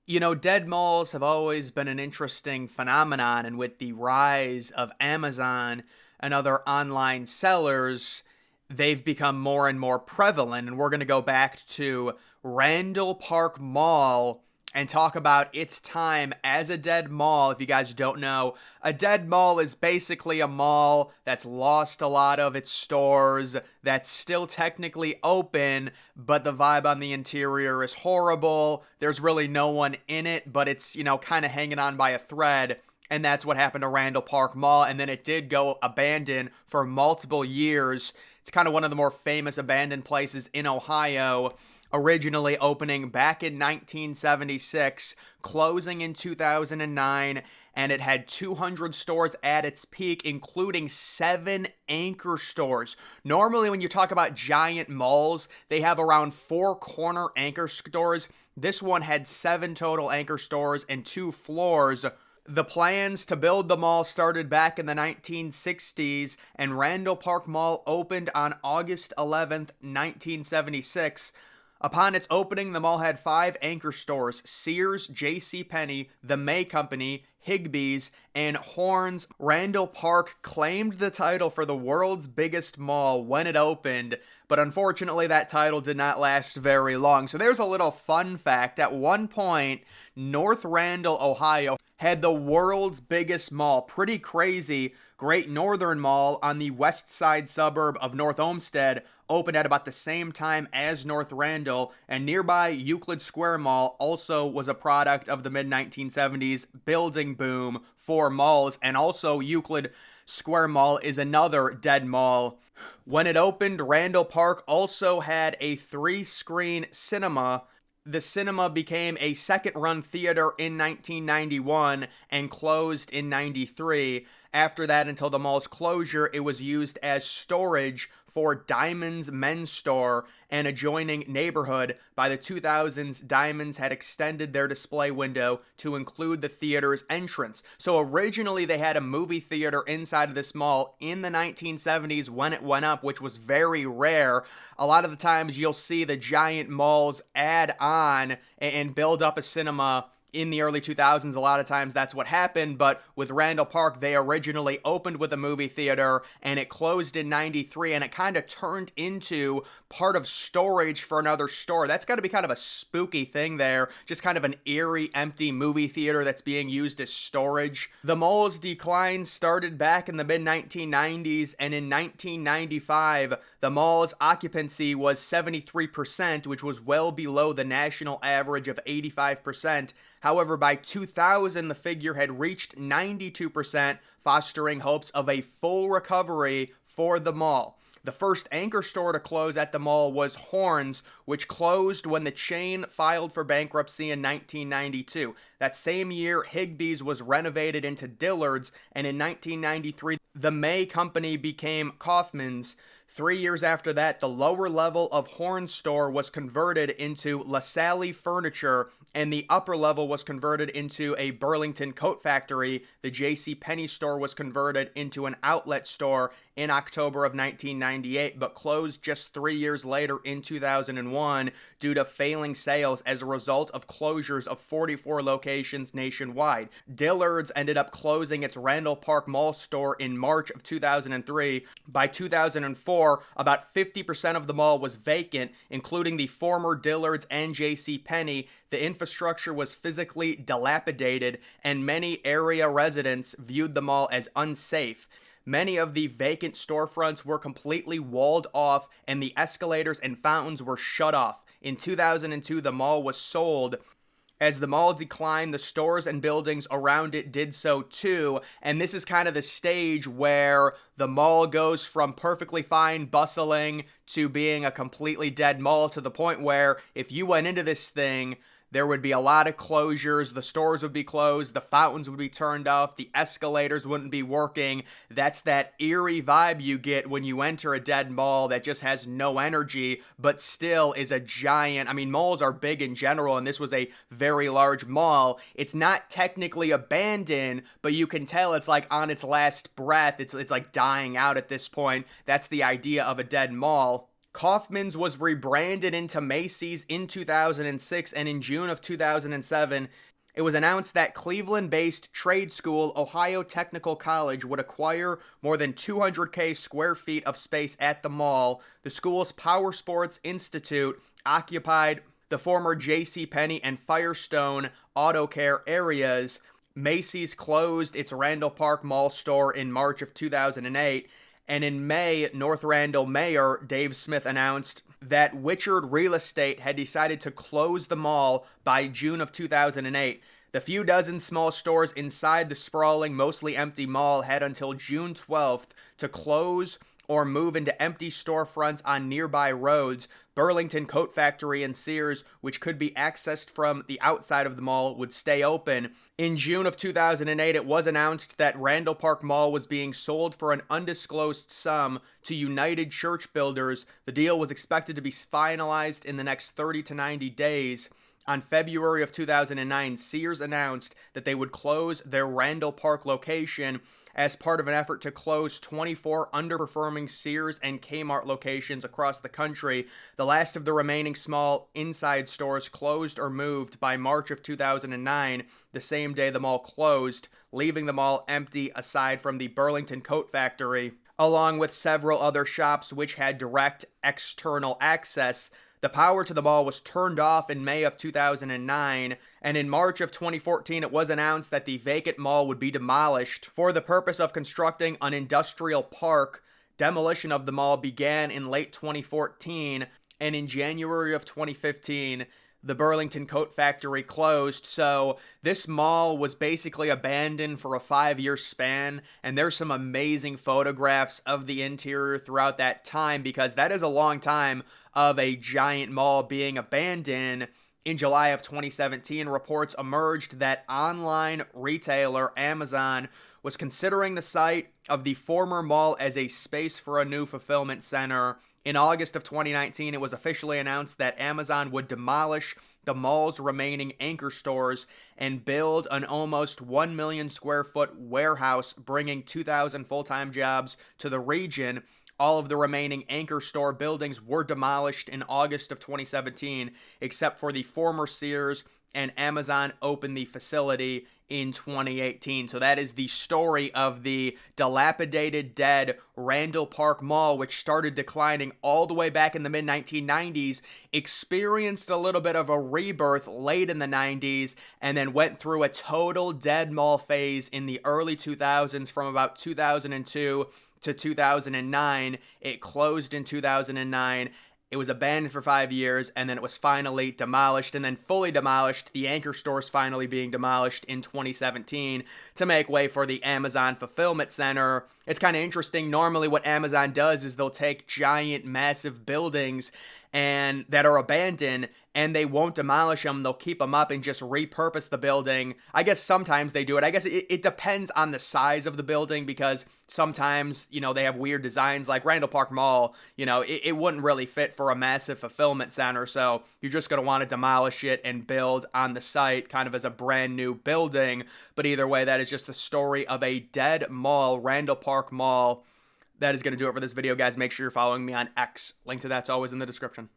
Dead malls have always been an interesting phenomenon, and with the rise of Amazon and other online sellers, they've become more and more prevalent. And we're going to go back to Randall Park Mall and talk about its time as a dead mall. If you guys don't know, a dead mall is basically a mall that's lost a lot of its stores, that's still technically open, but the vibe on the interior is horrible. There's really no one in it, but it's, kind of hanging on by a thread. And that's what happened to Randall Park Mall. And then it did go abandoned for multiple years. It's kind of one of the more famous abandoned places in Ohio, originally opening back in 1976, closing in 2009, and it had 200 stores at its peak, including 7 anchor stores. Normally, when you talk about giant malls, they have around 4 corner anchor stores. This one had 7 total anchor stores and 2 floors. The plans to build the mall started back in the 1960s, and Randall Park Mall opened on August 11th, 1976. Upon its opening, the mall had 5 anchor stores: Sears, J.C. Penney, The May Company, Higbee's, and Horne's. Randall Park claimed the title for the world's biggest mall when it opened, but unfortunately that title did not last very long. So there's a little fun fact. At one point, North Randall, Ohio, had the world's biggest mall. Pretty crazy. Great Northern Mall on the west side suburb of North Olmsted opened at about the same time as North Randall, and nearby Euclid Square Mall also was a product of the mid-1970s building boom for malls, and also Euclid Square Mall is another dead mall. When it opened, Randall Park also had a 3-screen cinema. The cinema became a second-run theater in 1991 and closed in 93. After that, until the mall's closure, it was used as storage for Diamond's men's store and adjoining neighborhood. By the 2000s, Diamond's had extended their display window to include the theater's entrance. So originally they had a movie theater inside of this mall in the 1970s when it went up, which was very rare. A lot of the times you'll see the giant malls add on and build up a cinema. In the early 2000s, a lot of times that's what happened, but with Randall Park, they originally opened with a movie theater, and it closed in 93, and it kind of turned into part of storage for another store. That's got to be kind of a spooky thing there, just kind of an eerie, empty movie theater that's being used as storage. The mall's decline started back in the mid-1990s, and in 1995, the mall's occupancy was 73%, which was well below the national average of 85%. However, by 2000, the figure had reached 92%, fostering hopes of a full recovery for the mall. The first anchor store to close at the mall was Horne's, which closed when the chain filed for bankruptcy in 1992. That same year, Higbee's was renovated into Dillard's, and in 1993, the May Company became Kaufman's. 3 years after that, the lower level of Horne's store was converted into LaSalle Furniture, and the upper level was converted into a Burlington coat factory. The J.C. Penney store was converted into an outlet store in October of 1998, but closed just 3 years later in 2001 due to failing sales as a result of closures of 44 locations nationwide. Dillard's ended up closing its Randall Park Mall store in March of 2003. By 2004, about 50% of the mall was vacant, including the former Dillard's and J.C. Penney. The infrastructure was physically dilapidated, and many area residents viewed the mall as unsafe. Many of the vacant storefronts were completely walled off, and the escalators and fountains were shut off. In 2002, the mall was sold. As the mall declined, the stores and buildings around it did so too, and this is kind of the stage where the mall goes from perfectly fine, bustling, to being a completely dead mall, to the point where if you went into this thing, there would be a lot of closures. The stores would be closed. The fountains would be turned off. The escalators wouldn't be working. That's that eerie vibe you get when you enter a dead mall that just has no energy, but still is a giant. I mean, malls are big in general, and this was a very large mall. It's not technically abandoned, but you can tell it's like on its last breath. It's like dying out at this point. That's the idea of a dead mall. Kaufman's was rebranded into Macy's in 2006, and in June of 2007, it was announced that Cleveland-based trade school Ohio Technical College would acquire more than 200K square feet of space at the mall. The school's Power Sports Institute occupied the former JCPenney and Firestone Auto Care areas. Macy's closed its Randall Park Mall store in March of 2008, and in May, North Randall Mayor Dave Smith announced that Witchard Real Estate had decided to close the mall by June of 2008. The few dozen small stores inside the sprawling, mostly empty mall had until June 12th to close or move into empty storefronts on nearby roads. Burlington Coat Factory and Sears, which could be accessed from the outside of the mall, would stay open. In June of 2008, it was announced that Randall Park Mall was being sold for an undisclosed sum to United Church Builders. The deal was expected to be finalized in the next 30 to 90 days. On February of 2009, Sears announced that they would close their Randall Park location as part of an effort to close 24 underperforming Sears and Kmart locations across the country. The last of the remaining small inside stores closed or moved by March of 2009, the same day the mall closed, leaving the mall empty aside from the Burlington Coat Factory, along with several other shops which had direct external access. The power to the mall was turned off in May of 2009, and in March of 2014, it was announced that the vacant mall would be demolished for the purpose of constructing an industrial park. Demolition of the mall began in late 2014, and in January of 2015, the Burlington Coat Factory closed. So this mall was basically abandoned for a 5-year span, and there's some amazing photographs of the interior throughout that time, because that is a long time of a giant mall being abandoned. In July of 2017, reports emerged that online retailer Amazon was considering the site of the former mall as a space for a new fulfillment center. In August of 2019, it was officially announced that Amazon would demolish the mall's remaining anchor stores and build an almost 1 million square foot warehouse, bringing 2,000 full-time jobs to the region. All of the remaining anchor store buildings were demolished in August of 2017, except for the former Sears, and Amazon opened the facility in 2018. So that is the story of the dilapidated, dead Randall Park Mall, which started declining all the way back in the mid-1990s, experienced a little bit of a rebirth late in the 90s, and then went through a total dead mall phase in the early 2000s from about 2002 to 2009. It closed in 2009. It was abandoned for 5 years, and then it was finally demolished, and then fully demolished, the anchor stores finally being demolished in 2017 to make way for the Amazon Fulfillment Center. It's kind of interesting. Normally what Amazon does is they'll take giant, massive buildings and that are abandoned, and they won't demolish them. They'll keep them up and just repurpose the building. I guess sometimes they do it. I guess it depends on the size of the building, because sometimes, they have weird designs like Randall Park Mall. It wouldn't really fit for a massive fulfillment center, so you're just going to want to demolish it and build on the site kind of as a brand new building. But either way, that is just the story of a dead mall, Randall Park Mall. That is going to do it for this video, guys. Make sure you're following me on X. Link to that's always in the description.